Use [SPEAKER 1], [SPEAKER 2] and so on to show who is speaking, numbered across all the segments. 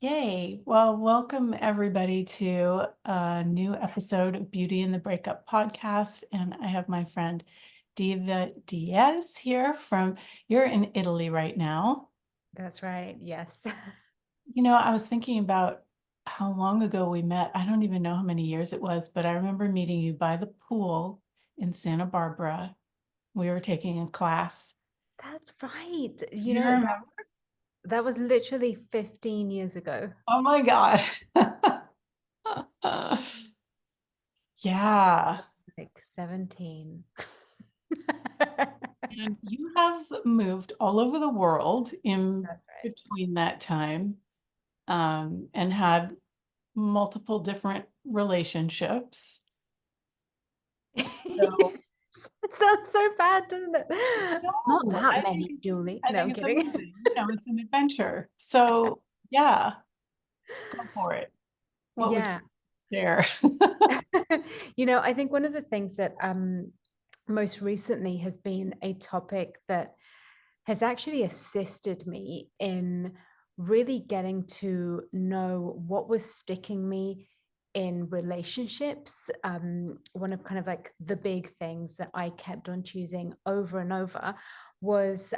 [SPEAKER 1] Yay. Well, welcome everybody to a new episode of Beauty in the Breakup podcast. And I have my friend Diva Diaz here you're in Italy right now.
[SPEAKER 2] That's right. Yes.
[SPEAKER 1] I was thinking about how long ago we met. I don't even know how many years it was, but I remember meeting you by the pool in Santa Barbara. We were taking a class.
[SPEAKER 2] That's right.
[SPEAKER 1] Do you remember?
[SPEAKER 2] That was literally 15 years ago.
[SPEAKER 1] Oh my God. Yeah.
[SPEAKER 2] Like 17.
[SPEAKER 1] And you have moved all over the world in
[SPEAKER 2] That's right.
[SPEAKER 1] between that time, and had multiple different relationships. So,
[SPEAKER 2] It sounds so bad, doesn't it? Not
[SPEAKER 1] no,
[SPEAKER 2] that many, Julie.
[SPEAKER 1] I
[SPEAKER 2] No,
[SPEAKER 1] think
[SPEAKER 2] I'm
[SPEAKER 1] it's
[SPEAKER 2] kidding.
[SPEAKER 1] amazing. It's an adventure. So, yeah, go for it. What would you
[SPEAKER 2] Yeah.
[SPEAKER 1] share?
[SPEAKER 2] I think one of the things that most recently has been a topic that has actually assisted me in really getting to know what was sticking me in relationships. One of kind of like the big things that I kept on choosing over and over was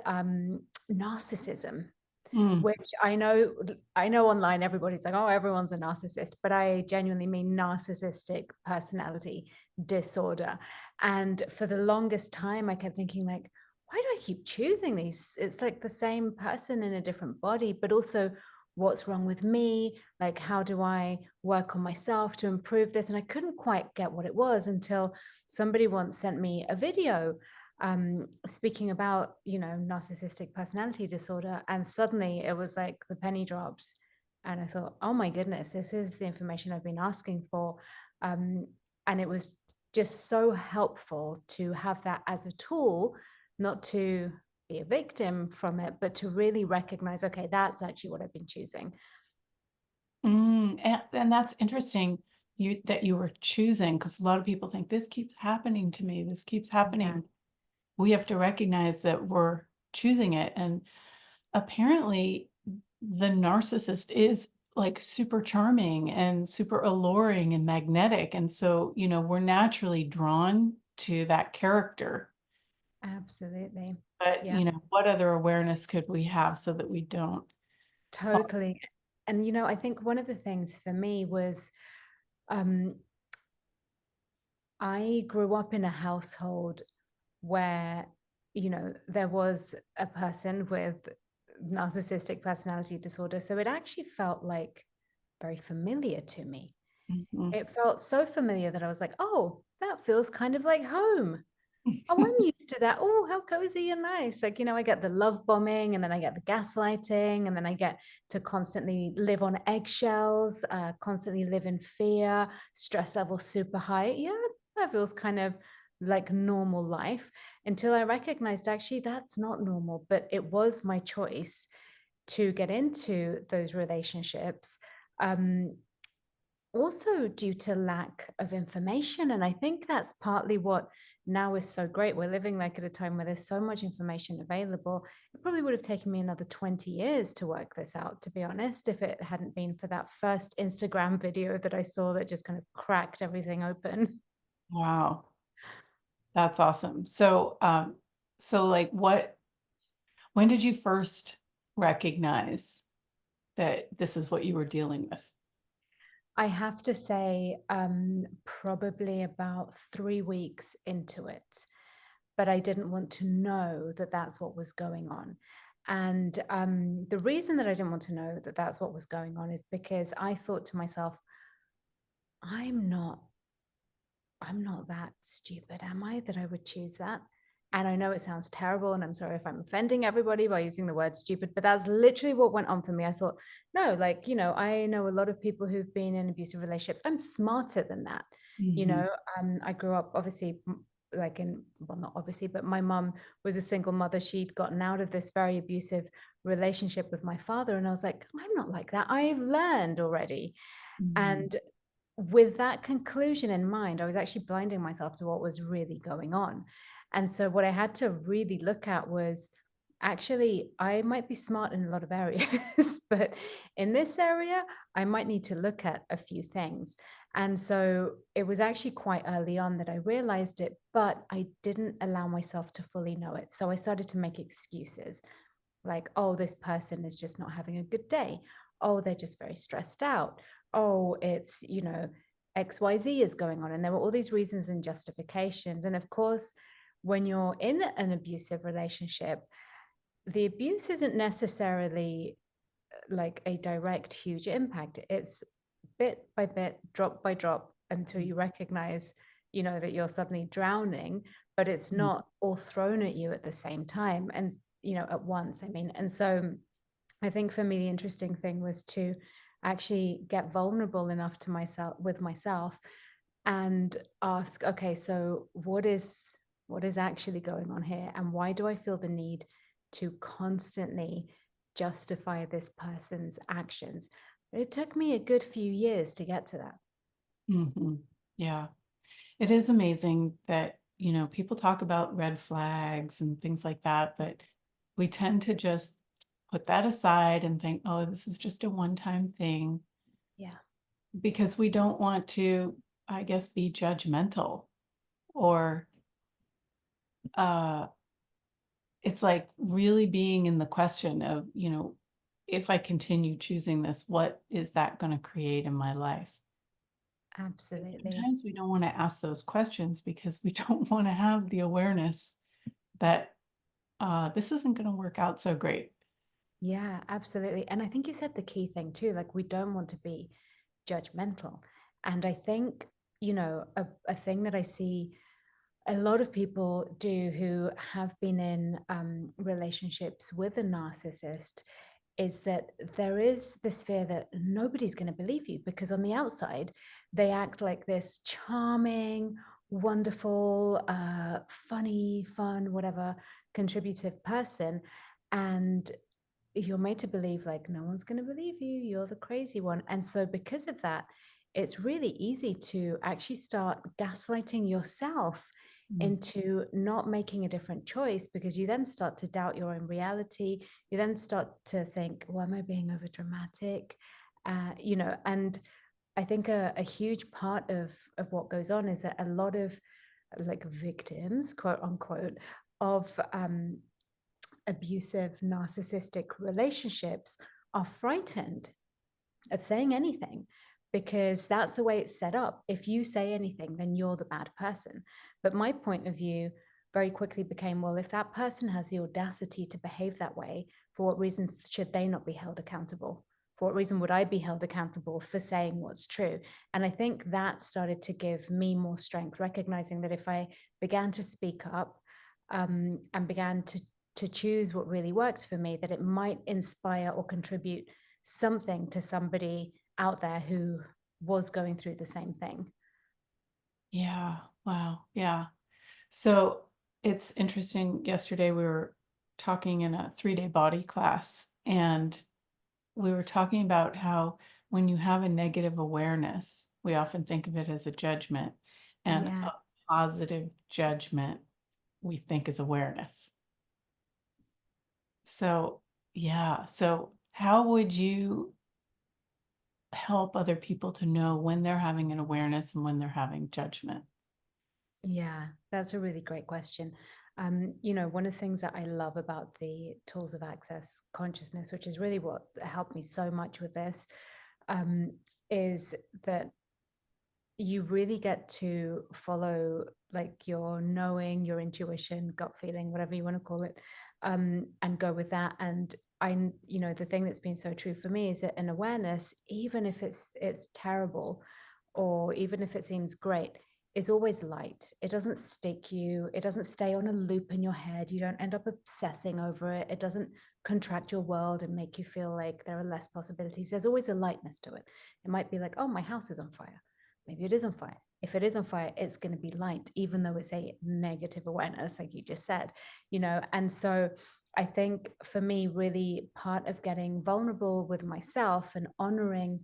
[SPEAKER 2] narcissism,
[SPEAKER 1] Mm,
[SPEAKER 2] which I know online everybody's like, oh, everyone's a narcissist, but I genuinely mean narcissistic personality disorder. And for the longest time, I kept thinking like, why do I keep choosing these? It's like the same person in a different body, but also what's wrong with me? Like, how do I work on myself to improve this? And I couldn't quite get what it was until somebody once sent me a video speaking about narcissistic personality disorder, and suddenly it was like the penny drops, and I thought, oh my goodness, this is the information I've been asking for. um, and it was just so helpful to have that as a tool, not to be a victim from it, but to really recognize, okay, that's actually what I've been choosing.
[SPEAKER 1] and that's interesting that you were choosing, because a lot of people think this keeps happening to me. This keeps
[SPEAKER 2] Yeah,
[SPEAKER 1] happening. We have to recognize that we're choosing it. And apparently, the narcissist is like super charming and super alluring and magnetic. And so, we're naturally drawn to that character.
[SPEAKER 2] absolutely.
[SPEAKER 1] But,
[SPEAKER 2] Yeah,
[SPEAKER 1] what other awareness could we have so that we don't fall?
[SPEAKER 2] totally. And I think one of the things for me was, um, I grew up in a household where, there was a person with narcissistic personality disorder. So it actually felt like very familiar to me.
[SPEAKER 1] Mhm.
[SPEAKER 2] It felt so familiar that I was like, oh, that feels kind of like home. Oh, I'm used to that. Oh, how cozy and nice. Like, I get the love bombing, and then I get the gaslighting, and then I get to constantly live on eggshells, constantly live in fear, stress level super high. Yeah, that feels kind of like normal life, until I recognized actually that's not normal, but it was my choice to get into those relationships. Um, Also due to lack of information. And I think that's partly what now is so great. We're living like at a time where there's so much information available. It probably would have taken me another 20 years to work this out, to be honest, if it hadn't been for that first Instagram video that I saw that just kind of cracked everything open.
[SPEAKER 1] Wow, that's awesome. So like when did you first recognize that this is what you were dealing with?
[SPEAKER 2] I have to say, probably about 3 weeks into it, but I didn't want to know that that's what was going on. And the reason that I didn't want to know that that's what was going on is because I thought to myself, I'm not, I'm not that stupid, am I, that I would choose that? And I know it sounds terrible, and I'm sorry if I'm offending everybody by using the word stupid, but that's literally what went on for me. I thought, no, like, I know a lot of people who've been in abusive relationships. I'm smarter than that. You
[SPEAKER 1] Mhm.
[SPEAKER 2] know, I grew up obviously, like in, well, not obviously, but my mum was a single mother. She'd gotten out of this very abusive relationship with my father. And I was like, I'm not like that. I've learned already.
[SPEAKER 1] Mhm.
[SPEAKER 2] And with that conclusion in mind, I was actually blinding myself to what was really going on. And so, what I had to really look at was, actually, I might be smart in a lot of areas, but in this area, I might need to look at a few things. And so it was actually quite early on that I realized it, but I didn't allow myself to fully know it. So I started to make excuses like, oh, this person is just not having a good day. Oh, they're just very stressed out. Oh, it's, XYZ is going on. And there were all these reasons and justifications. And of course, when you're in an abusive relationship, the abuse isn't necessarily like a direct, huge impact. It's bit by bit, drop by drop until you recognize, that you're suddenly drowning, but it's
[SPEAKER 1] Mhm.
[SPEAKER 2] not all thrown at you at the same time. And, at once, I mean. And so I think for me, the interesting thing was to actually get vulnerable enough to myself with myself and ask, okay, so what is actually going on here? And why do I feel the need to constantly justify this person's actions? But it took me a good few years to get to that.
[SPEAKER 1] Mhm. Yeah. It is amazing that, people talk about red flags and things like that, but we tend to just put that aside and think, oh, this is just a one-time thing
[SPEAKER 2] Yeah.
[SPEAKER 1] because we don't want to, I guess, be judgmental or uh it's like really being in the question of, if I continue choosing this, what is that going to create in my life?
[SPEAKER 2] Absolutely.
[SPEAKER 1] Sometimes we don't want to ask those questions because we don't want to have the awareness that this isn't going to work out so great.
[SPEAKER 2] Yeah, absolutely. And I think you said the key thing too, like we don't want to be judgmental. And I think, a thing that I see a lot of people do who have been in relationships with a narcissist is that there is this fear that nobody's going to believe you because on the outside they act like this charming, wonderful, funny, fun, whatever, contributive person, and you're made to believe like no one's going to believe you, you're the crazy one. And so because of that, it's really easy to actually start gaslighting yourself
[SPEAKER 1] Mm.
[SPEAKER 2] into not making a different choice because you then start to doubt your own reality. You then start to think, well, am I being over dramatic? And I think a huge part of what goes on is that a lot of like victims, quote unquote, of abusive narcissistic relationships are frightened of saying anything because that's the way it's set up. If you say anything, then you're the bad person. But my point of view very quickly became, well, if that person has the audacity to behave that way, for what reasons should they not be held accountable? For what reason would I be held accountable for saying what's true? And I think that started to give me more strength, recognizing that if I began to speak up and began to choose what really works for me, that it might inspire or contribute something to somebody out there who was going through the same thing.
[SPEAKER 1] Yeah. Wow. Yeah. So it's interesting. Yesterday we were talking in a 3-day body class, and we were talking about how when you have a negative awareness, we often think of it as a judgment, and
[SPEAKER 2] Yeah.
[SPEAKER 1] a positive judgment we think is awareness. So, yeah. So, how would you help other people to know when they're having an awareness and when they're having judgment?
[SPEAKER 2] Yeah, that's a really great question. One of the things that I love about the tools of access consciousness, which is really what helped me so much with this, um, is that you really get to follow like your knowing, your intuition, gut feeling, whatever you want to call it, and go with that. And the thing that's been so true for me is that an awareness, even if it's terrible, or even if it seems great, is always light. It doesn't stick you. It doesn't stay on a loop in your head. You don't end up obsessing over it. It doesn't contract your world and make you feel like there are less possibilities. There's always a lightness to it. It might be like, oh, my house is on fire. Maybe it is on fire. If it is on fire, it's going to be light, even though it's a negative awareness, like you just said. And so I think for me, really part of getting vulnerable with myself and honoring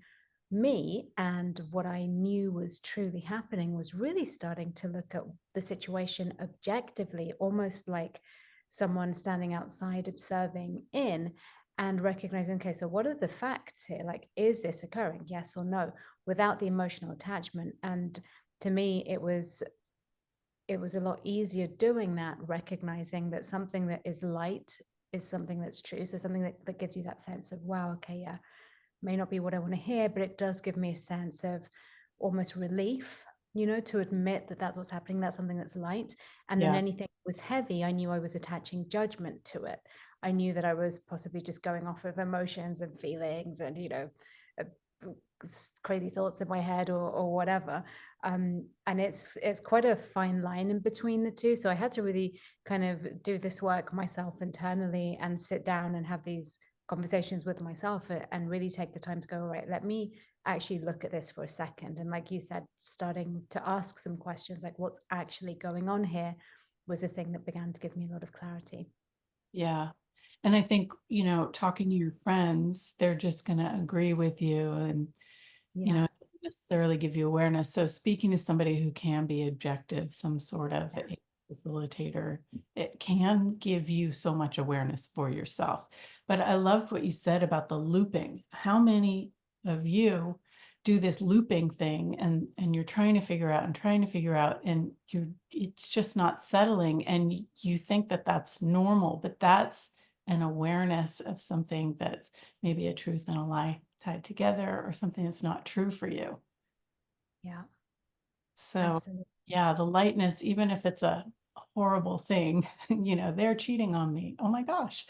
[SPEAKER 2] me and what I knew was truly happening was really starting to look at the situation objectively, almost like someone standing outside observing in, and recognizing, okay, so what are the facts here? Like, is this occurring? Yes or no, without the emotional attachment. And to me, it was a lot easier doing that, recognizing that something that is light is something that's true. So something that gives you that sense of, wow, okay, yeah, may not be what I want to hear, but it does give me a sense of almost relief, to admit that that's what's happening. That's something that's light. And then
[SPEAKER 1] Yeah.
[SPEAKER 2] anything that was heavy, I knew I was attaching judgment to it. I knew that I was possibly just going off of emotions and feelings and, uh, crazy thoughts in my head or whatever. And it's quite a fine line in between the two. So I had to really kind of do this work myself internally and sit down and have these conversations with myself and really take the time to go, all right, let me actually look at this for a second. And like you said, starting to ask some questions like what's actually going on here was a thing that began to give me a lot of clarity.
[SPEAKER 1] Yeah. And I think, talking to your friends, they're just going to agree with you, and,
[SPEAKER 2] Yeah.
[SPEAKER 1] it doesn't necessarily give you awareness. So speaking to somebody who can be objective, some sort of
[SPEAKER 2] Yeah.
[SPEAKER 1] a facilitator, it can give you so much awareness for yourself. But I loved what you said about the looping. How many of you do this looping thing, and you're trying to figure out and trying to figure out, and it's just not settling, and you think that that's normal, but that's an awareness of something that's maybe a truth and a lie tied together, or something that's not true for you.
[SPEAKER 2] Yeah.
[SPEAKER 1] So
[SPEAKER 2] Absolutely.
[SPEAKER 1] yeah, the lightness, even if it's a horrible thing, they're cheating on me. Oh my gosh.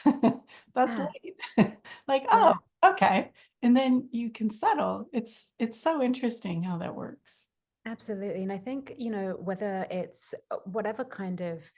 [SPEAKER 1] That's
[SPEAKER 2] Yeah.
[SPEAKER 1] light. Like, oh,
[SPEAKER 2] Yeah.
[SPEAKER 1] okay. And then you can settle. It's so interesting how that works.
[SPEAKER 2] Absolutely. And I think, whether it's whatever kind of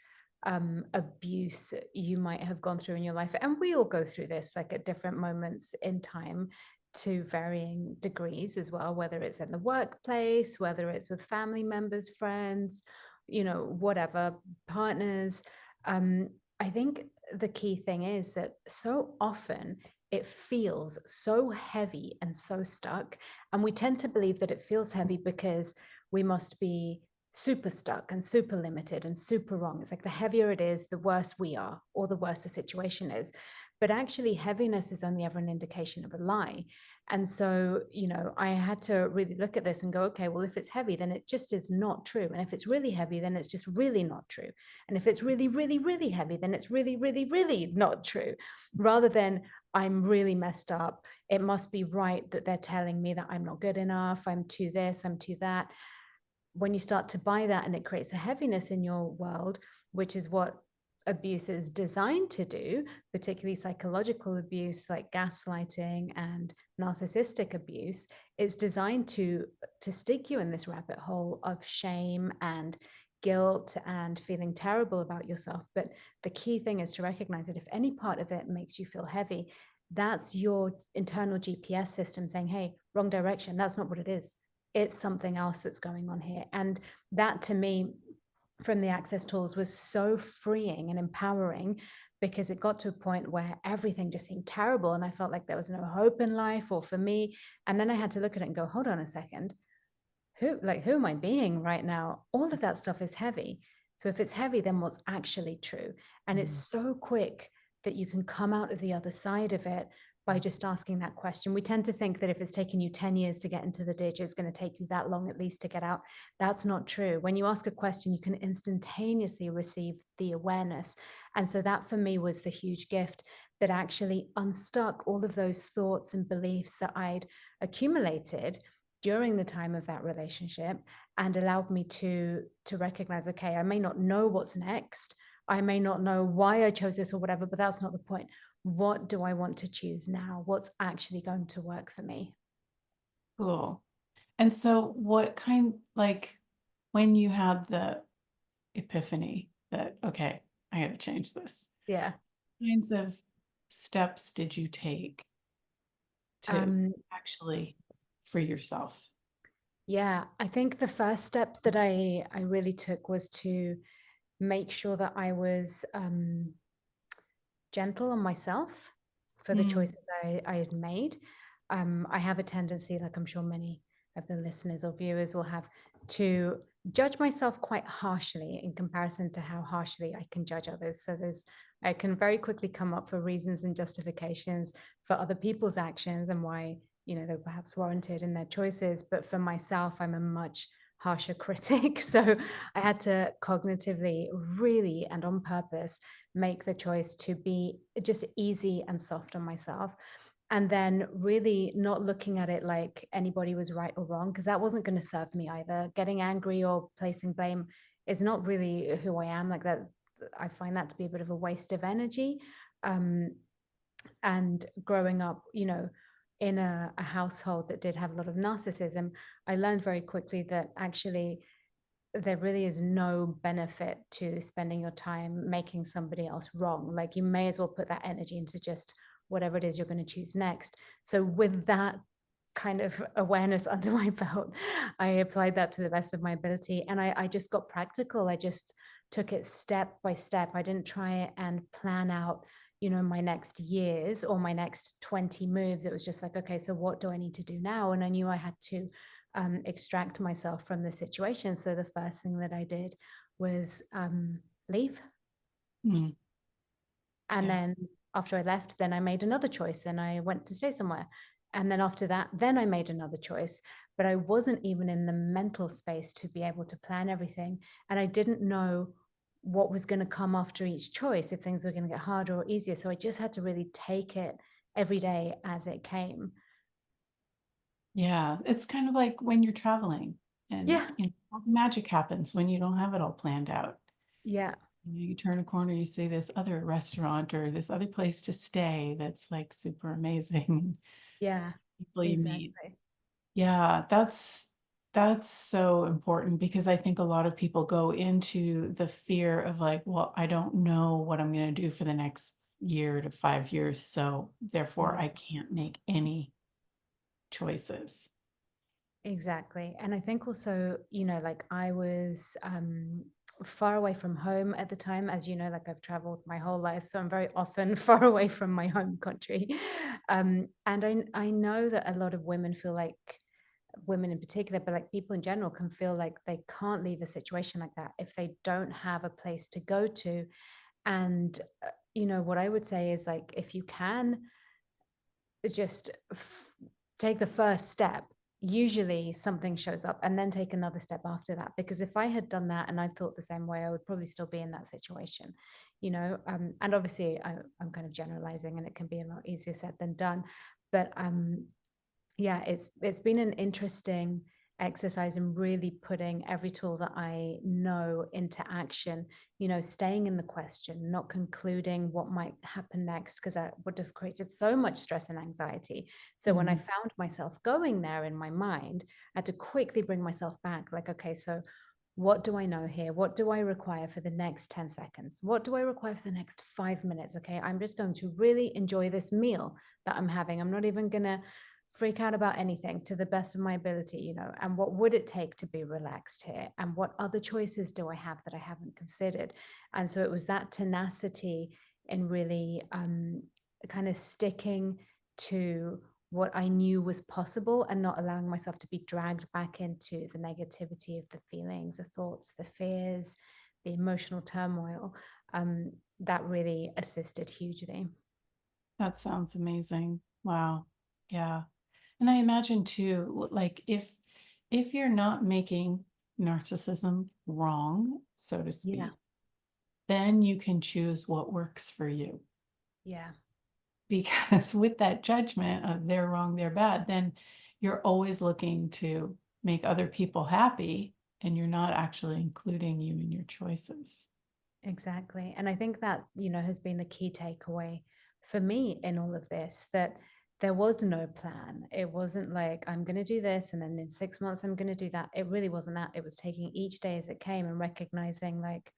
[SPEAKER 2] abuse you might have gone through in your life, and we all go through this like at different moments in time to varying degrees as well, whether it's in the workplace, whether it's with family members, friends, whatever, partners. I think the key thing is that so often it feels so heavy and so stuck. And we tend to believe that it feels heavy because we must be super stuck and super limited and super wrong. It's like the heavier it is, the worse we are, or the worse the situation is. But actually, heaviness is only ever an indication of a lie. And so, I had to really look at this and go, okay, well, if it's heavy, then it just is not true. And if it's really heavy, then it's just really not true. And if it's really, really, really heavy, then it's really, really, really not true. Rather than I'm really messed up. It must be right that they're telling me that I'm not good enough. I'm too this, I'm too that. When you start to buy that and it creates a heaviness in your world, which is what abuse is designed to do, particularly psychological abuse like gaslighting and narcissistic abuse, it's designed to stick you in this rabbit hole of shame and guilt and feeling terrible about yourself. But the key thing is to recognize that if any part of it makes you feel heavy, that's your internal GPS system saying, hey, wrong direction. That's not what it is. It's something else that's going on here. And that to me, from the access tools, was so freeing and empowering because it got to a point where everything just seemed terrible. And I felt like there was no hope in life or for me. And then I had to look at it and go, hold on a second. Who am I being right now? All of that stuff is heavy. So if it's heavy, then what's actually true? And it's
[SPEAKER 1] Mm.
[SPEAKER 2] so quick that you can come out of the other side of it by just asking that question. We tend to think that if it's taken you 10 years to get into the ditch, it's going to take you that long at least to get out. That's not true. When you ask a question, you can instantaneously receive the awareness. And so that for me was the huge gift that actually unstuck all of those thoughts and beliefs that I'd accumulated during the time of that relationship and allowed me to recognize, okay, I may not know what's next, I may not know why I chose this or whatever, but that's not the point. What do I want to choose now? What's actually going to work for me?
[SPEAKER 1] Cool. And so what kind, like, when you had the epiphany that, okay, I got to change this,
[SPEAKER 2] Yeah.
[SPEAKER 1] kinds of steps did you take to
[SPEAKER 2] um
[SPEAKER 1] actually free yourself?
[SPEAKER 2] yeah, I think the first step that I really took was to make sure that I was gentle on myself for the
[SPEAKER 1] Mm.
[SPEAKER 2] choices I had made. I have a tendency, like I'm sure many of the listeners or viewers will have, to judge myself quite harshly in comparison to how harshly I can judge others. So I can very quickly come up for reasons and justifications for other people's actions and why, they're perhaps warranted in their choices. But for myself, I'm a much harsher critic. So I had to cognitively, really, and on purpose, make the choice to be just easy and soft on myself. And then really not looking at it like anybody was right or wrong, because that wasn't going to serve me either. Getting angry or placing blame is not really who I am. Like that, I find that to be a bit of a waste of energy. Um, and growing up, in a household that did have a lot of narcissism, I learned very quickly that actually there really is no benefit to spending your time making somebody else wrong. Like you may as well put that energy into just whatever it is you're going to choose next. So with that kind of awareness under my belt, I applied that to the best of my ability. And I just got practical. I just took it step by step. I didn't try and plan out, my next years or my next 20 moves. It was just like, okay, so what do I need to do now? And I knew I had to extract myself from the situation. So the first thing that I did was leave.
[SPEAKER 1] Mm,
[SPEAKER 2] And
[SPEAKER 1] yeah.
[SPEAKER 2] then after I left, then I made another choice and I went to stay somewhere. And then after that, then I made another choice. But I wasn't even in the mental space to be able to plan everything. And I didn't know what was going to come after each choice, if things were going to get harder or easier. So I just had to really take it every day as it came.
[SPEAKER 1] Yeah. It's kind of like when you're traveling and,
[SPEAKER 2] Yeah.
[SPEAKER 1] all the magic happens when you don't have it all planned out.
[SPEAKER 2] Yeah.
[SPEAKER 1] You turn a corner, you see this other restaurant or this other place to stay that's like super amazing.
[SPEAKER 2] Yeah.
[SPEAKER 1] People you meet.
[SPEAKER 2] Exactly.
[SPEAKER 1] Yeah, that's so important because I think a lot of people go into the fear of like, well, I don't know what I'm going to do for the next year to 5 years, so therefore I can't make any choices.
[SPEAKER 2] Exactly. And I think also, like I was far away from home at the time. As you know, like I've traveled my whole life. So I'm very often far away from my home country. And I know that a lot of women feel like, women in particular, but like people in general can feel like they can't leave a situation like that if they don't have a place to go to. And, what I would say is like, if you can just take the first step, usually something shows up, and then take another step after that. Because if I had done that and I thought the same way, I would probably still be in that situation, and obviously I'm kind of generalizing and it can be a lot easier said than done. But yeah, it's been an interesting exercise in really putting every tool that I know into action, staying in the question, not concluding what might happen next, because that would have created so much stress and anxiety. So when I
[SPEAKER 1] Mhm.
[SPEAKER 2] found myself going there in my mind, I had to quickly bring myself back, like, okay, so what do I know here? What do I require for the next 10 seconds? What do I require for the next 5 minutes? Okay, I'm just going to really enjoy this meal that I'm having. I'm not even going to freak out about anything, to the best of my ability, and what would it take to be relaxed here? And what other choices do I have that I haven't considered? And so it was that tenacity in really kind of sticking to what I knew was possible and not allowing myself to be dragged back into the negativity of the feelings, the thoughts, the fears, the emotional turmoil. That really assisted hugely.
[SPEAKER 1] That sounds amazing. Wow. Yeah. And I imagine too, like if you're not making narcissism wrong, so to
[SPEAKER 2] Yeah.
[SPEAKER 1] speak, then you can choose what works for you.
[SPEAKER 2] Yeah.
[SPEAKER 1] Because with that judgment of they're wrong, they're bad, then you're always looking to make other people happy and you're not actually including you in your choices.
[SPEAKER 2] Exactly. And I think that, has been the key takeaway for me in all of this, that there was no plan. It wasn't like, I'm going to do this and then in 6 months, I'm going to do that. It really wasn't that. It was taking each day as it came and recognizing, like,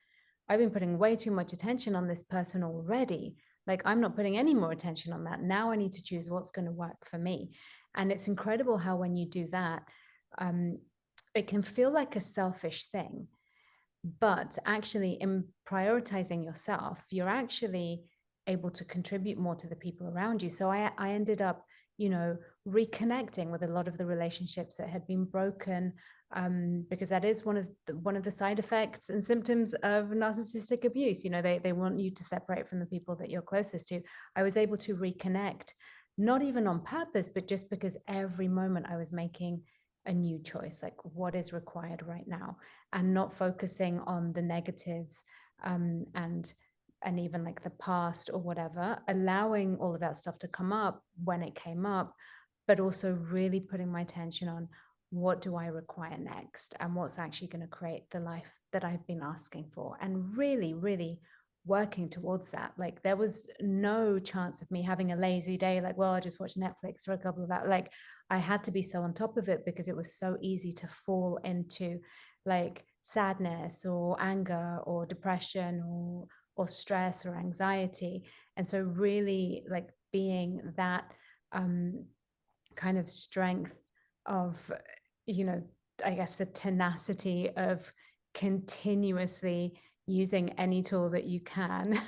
[SPEAKER 2] I've been putting way too much attention on this person already. Like, I'm not putting any more attention on that. Now I need to choose what's going to work for me. And it's incredible how, when you do that, um, it can feel like a selfish thing, but actually in prioritizing yourself, you're actually able to contribute more to the people around you. So I ended up, reconnecting with a lot of the relationships that had been broken, because that is one of the side effects and symptoms of narcissistic abuse. You know, they want you to separate from the people that you're closest to. I was able to reconnect, not even on purpose, but just because every moment I was making a new choice, like what is required right now, and not focusing on the negatives, and even like the past or whatever, allowing all of that stuff to come up when it came up, but also really putting my attention on what do I require next and what's actually going to create the life that I've been asking for, and really, really working towards that. Like there was no chance of me having a lazy day, like, well, I just watch Netflix for a couple of hours. Like I had to be so on top of it because it was so easy to fall into like sadness or anger or depression or stress or anxiety. And so really like being that um kind of strength of, you know, I guess the tenacity of continuously using any tool that you can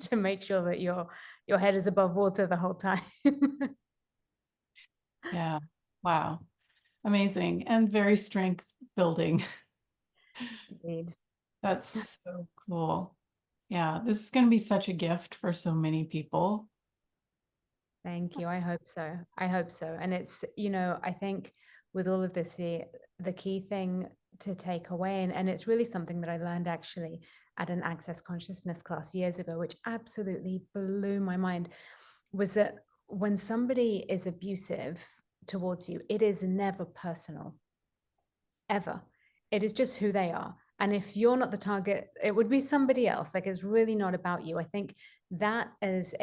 [SPEAKER 2] to make sure that your head is above water the whole time.
[SPEAKER 1] Yeah. Wow. Amazing. And very strength building.
[SPEAKER 2] Indeed.
[SPEAKER 1] That's so cool. Yeah. This is going to be such a gift for so many people.
[SPEAKER 2] Thank you. I hope so. I hope so. And it's, you know, I think with all of this, the key thing to take away, and it's really something that I learned actually at an Access Consciousness class years ago, which absolutely blew my mind, was that when somebody is abusive towards you, it is never personal, ever. It is just who they are. And if you're not the target, it would be somebody else. Like it's really not about you. I think that is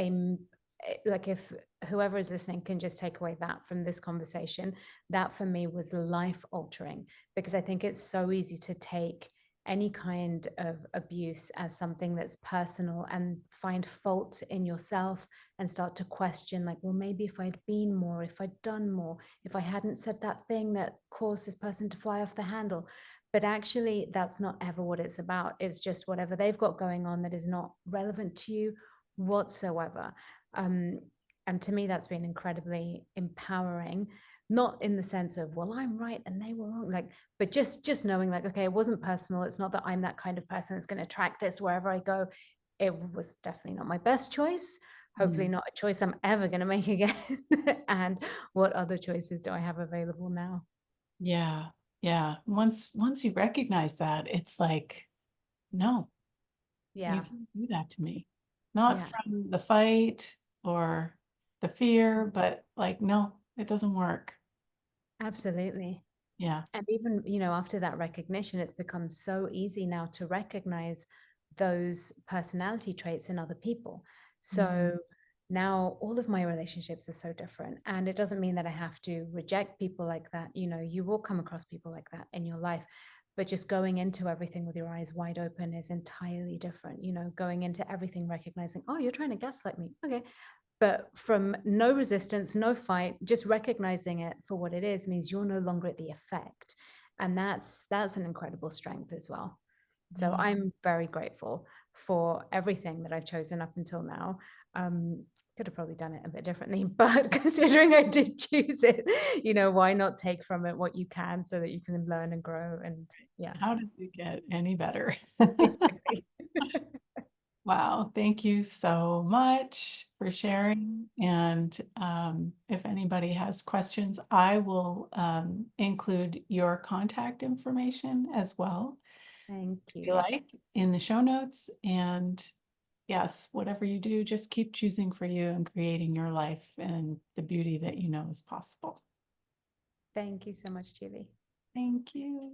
[SPEAKER 2] like if whoever is listening can just take away that from this conversation, that for me was life altering, because I think it's so easy to take any kind of abuse as something that's personal and find fault in yourself and start to question, like, well, maybe if I'd been more, if I'd done more, if I hadn't said that thing that caused this person to fly off the handle. But actually, that's not ever what it's about. It's just whatever they've got going on that is not relevant to you whatsoever. Um, and to me, that's been incredibly empowering, not in the sense of, well, I'm right and they were wrong, like, but just knowing like, okay, it wasn't personal. It's not that I'm that kind of person that's going to attract this wherever I go. It was definitely not my best choice. Hopefully
[SPEAKER 1] Mm.
[SPEAKER 2] not a choice I'm ever going to make again. And what other choices do I have available now?
[SPEAKER 1] Yeah. Yeah. Once you recognize that, it's like, no, you
[SPEAKER 2] Yeah.
[SPEAKER 1] can't do that to me. Not
[SPEAKER 2] Yeah.
[SPEAKER 1] from the fight or the fear, but like, no, it doesn't work.
[SPEAKER 2] Absolutely.
[SPEAKER 1] Yeah.
[SPEAKER 2] And even, you know, after that recognition, it's become so easy now to recognize those personality traits in other people.
[SPEAKER 1] Mhm.
[SPEAKER 2] So now all of my relationships are so different. And it doesn't mean that I have to reject people like that. You know, you will come across people like that in your life. But just going into everything with your eyes wide open is entirely different. You know, going into everything recognizing, oh, you're trying to gaslight me. Okay, but from no resistance, no fight, just recognizing it for what it is means you're no longer at the effect. And that's an incredible strength as well. So
[SPEAKER 1] Yeah.
[SPEAKER 2] I'm very grateful for everything that I've chosen up until now. Could have probably done it a bit differently, but considering I did choose it, you know, why not take from it what you can so that you can learn and grow? And yeah,
[SPEAKER 1] How does it get any better?
[SPEAKER 2] exactly.
[SPEAKER 1] Wow. Thank you so much for sharing. And if anybody has questions, I will include your contact information as well,
[SPEAKER 2] Thank
[SPEAKER 1] if you
[SPEAKER 2] you.
[SPEAKER 1] like, in the show notes. And yes, whatever you do, just keep choosing for you and creating your life and the beauty that you know is possible.
[SPEAKER 2] Thank you so much, Julie.
[SPEAKER 1] Thank you.